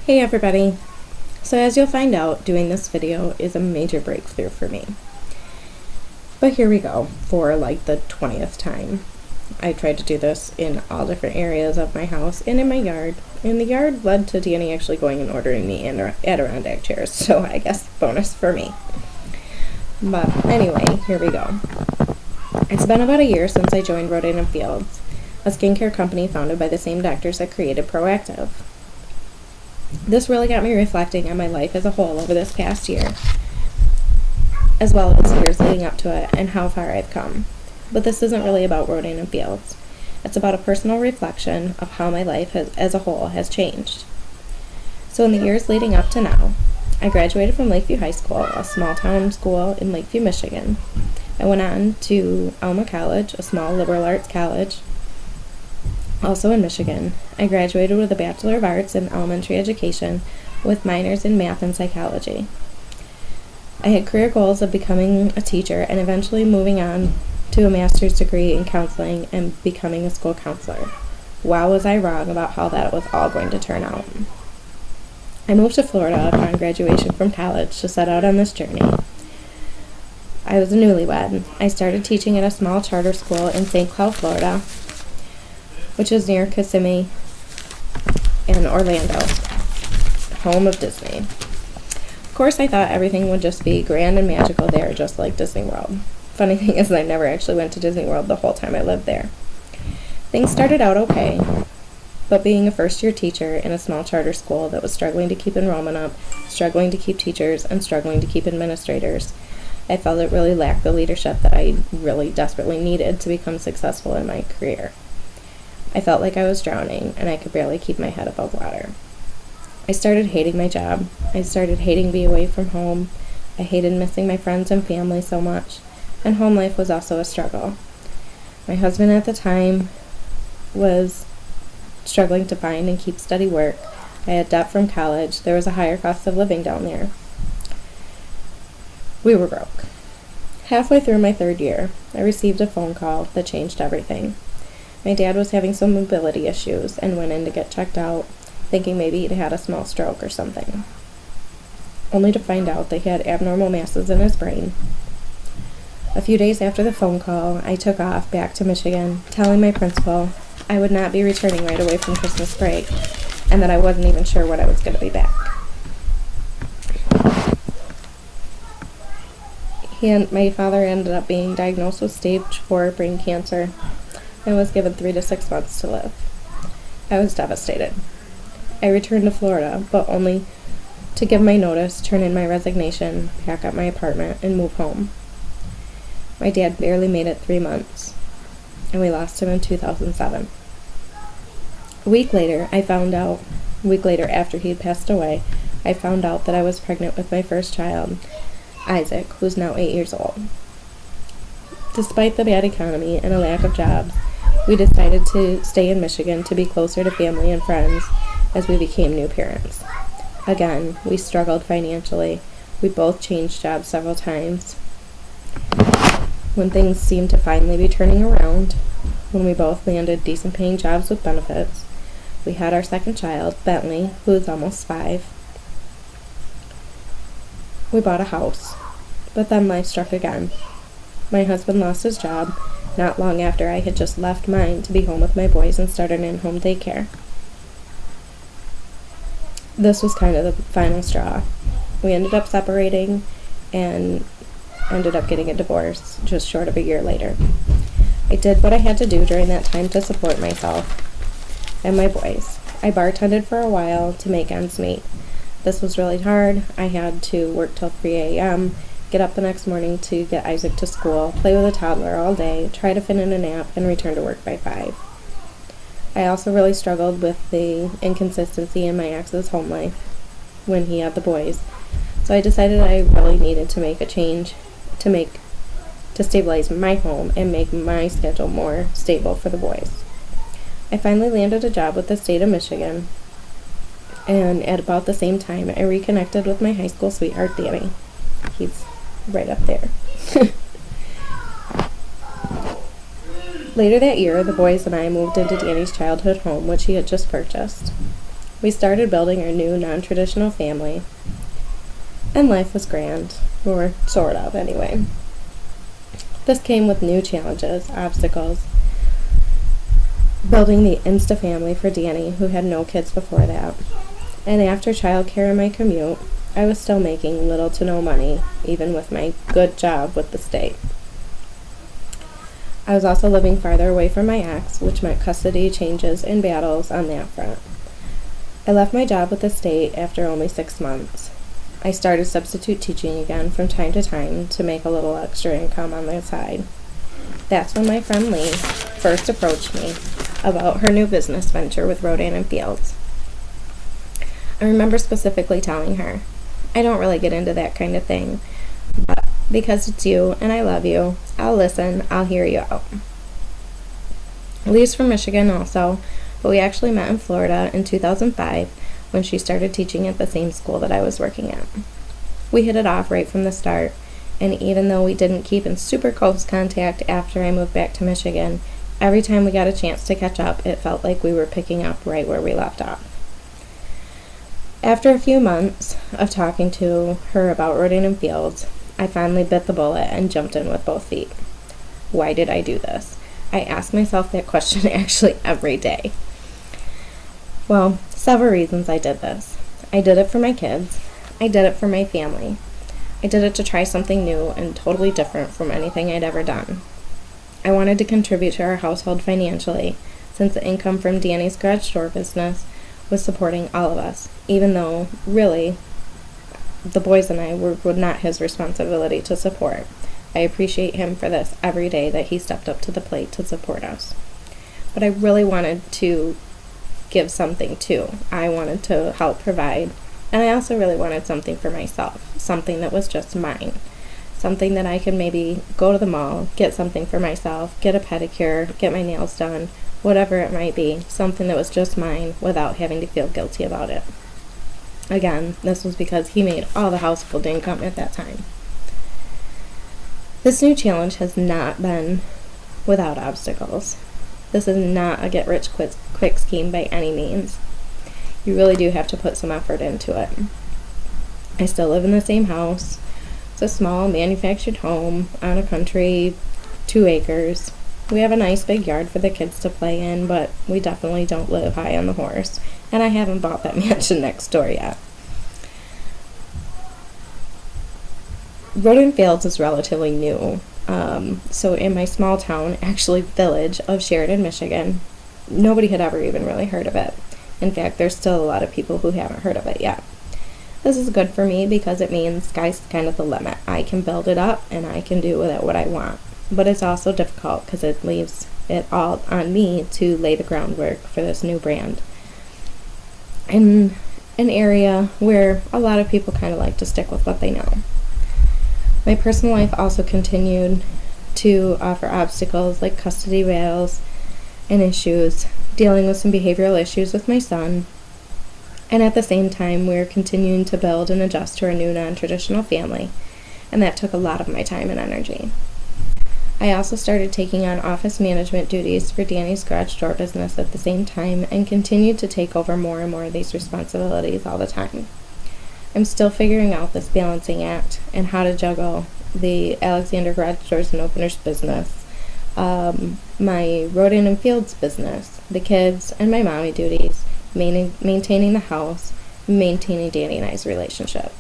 Hey everybody! So as you'll find out, doing this video is a major breakthrough for me. But here we go, for like the 20th time. I tried to do this in all different areas of my house and in my yard. And the yard led to Danny actually going and ordering me Adirondack chairs, so I guess bonus for me. But anyway, here we go. It's been about a year since I joined Rodan & Fields, a skincare company founded by the same doctors that created Proactiv. This really got me reflecting on my life as a whole over this past year, as well as years leading up to it and how far I've come. But this isn't really about Rodan & Fields. It's about a personal reflection of how my life as a whole has changed. So in the years leading up to now, I graduated from Lakeview High School, a small town school in Lakeview, Michigan. I went on to Alma College, a small liberal arts college, also in Michigan. I graduated with a Bachelor of Arts in Elementary Education with minors in Math and Psychology. I had career goals of becoming a teacher and eventually moving on to a master's degree in counseling and becoming a school counselor. Wow, was I wrong about how that was all going to turn out. I moved to Florida upon graduation from college to set out on this journey. I was a newlywed. I started teaching at a small charter school in St. Cloud, Florida, which is near Kissimmee and Orlando, home of Disney. Of course, I thought everything would just be grand and magical there, just like Disney World. Funny thing is, I never actually went to Disney World the whole time I lived there. Things started out okay, but being a first-year teacher in a small charter school that was struggling to keep enrollment up, struggling to keep teachers, and struggling to keep administrators, I felt it really lacked the leadership that I really desperately needed to become successful in my career. I felt like I was drowning, and I could barely keep my head above water. I started hating my job. I started hating being away from home. I hated missing my friends and family so much, and home life was also a struggle. My husband at the time was struggling to find and keep steady work. I had debt from college. There was a higher cost of living down there. We were broke. Halfway through my third year, I received a phone call that changed everything. My dad was having some mobility issues and went in to get checked out, thinking maybe he'd had a small stroke or something, only to find out that he had abnormal masses in his brain. A few days after the phone call, I took off back to Michigan, telling my principal I would not be returning right away from Christmas break, and that I wasn't even sure when I was going to be back. My father ended up being diagnosed with stage 4 brain cancer and was given 3 to 6 months to live. I was devastated. I returned to Florida, but only to give my notice, turn in my resignation, pack up my apartment, and move home. My dad barely made it 3 months, and we lost him in 2007. A week later after he had passed away, I found out that I was pregnant with my first child, Isaac, who's now 8 years old. Despite the bad economy and a lack of jobs, we decided to stay in Michigan to be closer to family and friends as we became new parents. Again, we struggled financially. We both changed jobs several times. When things seemed to finally be turning around, when we both landed decent paying jobs with benefits, we had our second child, Bentley, who is almost 5. We bought a house, but then life struck again. My husband lost his job not long after I had just left mine to be home with my boys and started in-home daycare. This was kind of the final straw. We ended up separating and ended up getting a divorce just short of a year later. I did what I had to do during that time to support myself and my boys. I bartended for a while to make ends meet. This was really hard. I had to work till 3 a.m., get up the next morning to get Isaac to school, play with a toddler all day, try to fit in a nap, and return to work by 5. I also really struggled with the inconsistency in my ex's home life when he had the boys. So I decided I really needed to make a change to stabilize my home and make my schedule more stable for the boys. I finally landed a job with the state of Michigan, and at about the same time, I reconnected with my high school sweetheart, Danny. He's right up there. Later that year, the boys and I moved into Danny's childhood home, which he had just purchased. We started building our new non-traditional family, and life was grand, or sort of anyway. This came with new challenges, obstacles. Building the Insta family for Danny, who had no kids before that. And after childcare and my commute, I was still making little to no money, even with my good job with the state. I was also living farther away from my ex, which meant custody changes and battles on that front. I left my job with the state after only 6 months. I started substitute teaching again from time to time to make a little extra income on the side. That's when my friend Lee first approached me about her new business venture with Rodan and Fields. I remember specifically telling her, I don't really get into that kind of thing, but because it's you and I love you, I'll listen, I'll hear you out. Lee's from Michigan also, but we actually met in Florida in 2005 when she started teaching at the same school that I was working at. We hit it off right from the start, and even though we didn't keep in super close contact after I moved back to Michigan, every time we got a chance to catch up, it felt like we were picking up right where we left off. After a few months of talking to her about Rodan and Fields, I finally bit the bullet and jumped in with both feet. Why did I do this? I ask myself that question actually every day. Well, several reasons I did this. I did it for my kids. I did it for my family. I did it to try something new and totally different from anything I'd ever done. I wanted to contribute to our household financially, since the income from Danny's garage store business was supporting all of us, even though, really, the boys and I were not his responsibility to support. I appreciate him for this every day that he stepped up to the plate to support us. But I really wanted to give something too. I wanted to help provide, and I also really wanted something for myself, something that was just mine. Something that I could maybe go to the mall, get something for myself, get a pedicure, get my nails done, whatever it might be, something that was just mine without having to feel guilty about it. Again, this was because he made all the household income at that time. This new challenge has not been without obstacles. This is not a get-rich-quick scheme by any means. You really do have to put some effort into it. I still live in the same house. It's a small manufactured home on a country, 2 acres. We have a nice big yard for the kids to play in, but we definitely don't live high on the horse. And I haven't bought that mansion next door yet. Rodan Fields is relatively new. So in my small town, actually village of Sheridan, Michigan, nobody had ever even really heard of it. In fact, there's still a lot of people who haven't heard of it yet. This is good for me because it means sky's kind of the limit. I can build it up and I can do with it what I want. But it's also difficult because it leaves it all on me to lay the groundwork for this new brand. In an area where a lot of people kind of like to stick with what they know. My personal life also continued to offer obstacles like custody battles and issues, dealing with some behavioral issues with my son, and at the same time we were continuing to build and adjust to our new non-traditional family, and that took a lot of my time and energy. I also started taking on office management duties for Danny's garage door business at the same time and continued to take over more and more of these responsibilities all the time. I'm still figuring out this balancing act and how to juggle the Alexander Garage Doors and Openers business, my Rodan and Fields business, the kids, and my mommy duties, maintaining the house, maintaining Danny and I's relationship.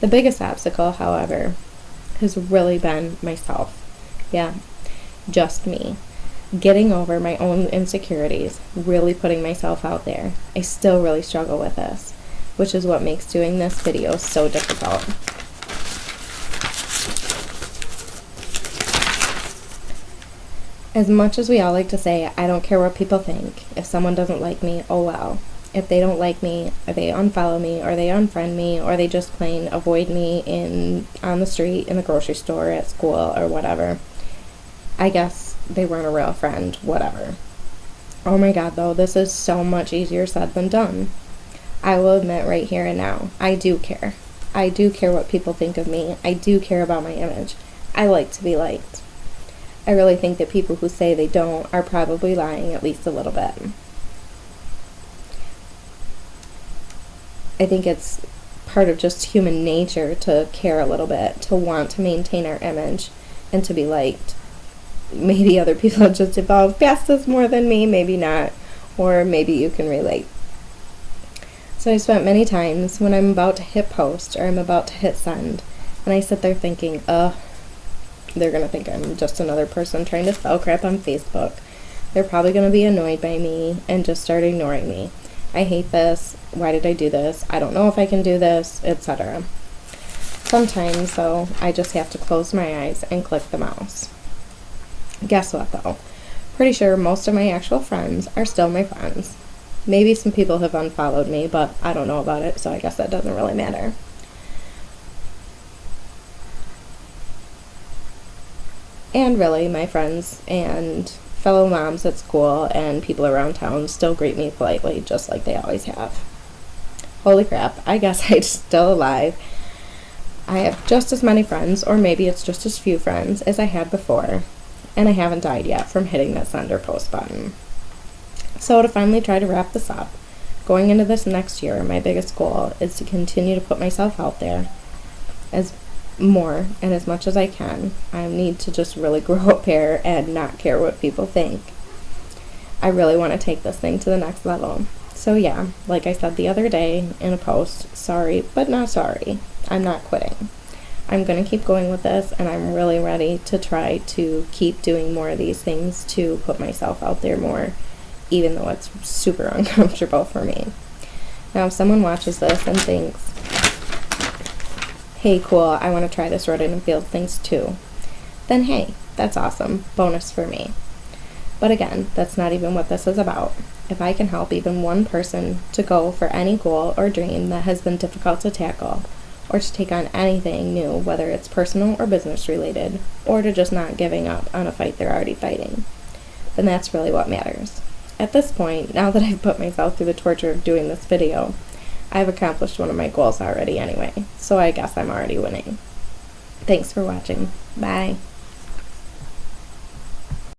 The biggest obstacle, however, has really been myself. Yeah, just me. Getting over my own insecurities, really putting myself out there. I still really struggle with this, which is what makes doing this video so difficult. As much as we all like to say, I don't care what people think. If someone doesn't like me, oh well. If they don't like me, or they unfollow me, or they unfriend me, or they just plain avoid me on the street, in the grocery store, at school, or whatever, I guess they weren't a real friend, whatever. Oh my god, though, this is so much easier said than done. I will admit right here and now, I do care. I do care what people think of me. I do care about my image. I like to be liked. I really think that people who say they don't are probably lying at least a little bit. I think it's part of just human nature to care a little bit, to want to maintain our image and to be liked. Maybe other people have just evolved past this more than me, maybe not, or maybe you can relate. So I spent many times when I'm about to hit post or I'm about to hit send, and I sit there thinking, they're going to think I'm just another person trying to sell crap on Facebook. They're probably going to be annoyed by me and just start ignoring me. I hate this. Why did I do this? I don't know if I can do this, etc. Sometimes, though, I just have to close my eyes and click the mouse. Guess what, though? Pretty sure most of my actual friends are still my friends. Maybe some people have unfollowed me, but I don't know about it, so I guess that doesn't really matter. And really, my friends and fellow moms at school and people around town still greet me politely, just like they always have. Holy crap, I guess I'm still alive. I have just as many friends, or maybe it's just as few friends, as I had before, and I haven't died yet from hitting that send or post button. So to finally try to wrap this up, going into this next year, my biggest goal is to continue to put myself out there as more and as much as I can. I need to just really grow a pair and not care what people think. I really want to take this thing to the next level. So yeah, like I said the other day in a post, sorry, but not sorry. I'm not quitting. I'm going to keep going with this, and I'm really ready to try to keep doing more of these things to put myself out there more, even though it's super uncomfortable for me. Now, if someone watches this and thinks, hey, cool, I want to try this Road and Field things too, then hey, that's awesome. Bonus for me. But again, that's not even what this is about. If I can help even one person to go for any goal or dream that has been difficult to tackle, or to take on anything new, whether it's personal or business related, or to just not giving up on a fight they're already fighting, then that's really what matters. At this point, now that I've put myself through the torture of doing this video, I've accomplished one of my goals already anyway, so I guess I'm already winning. Thanks for watching. Bye.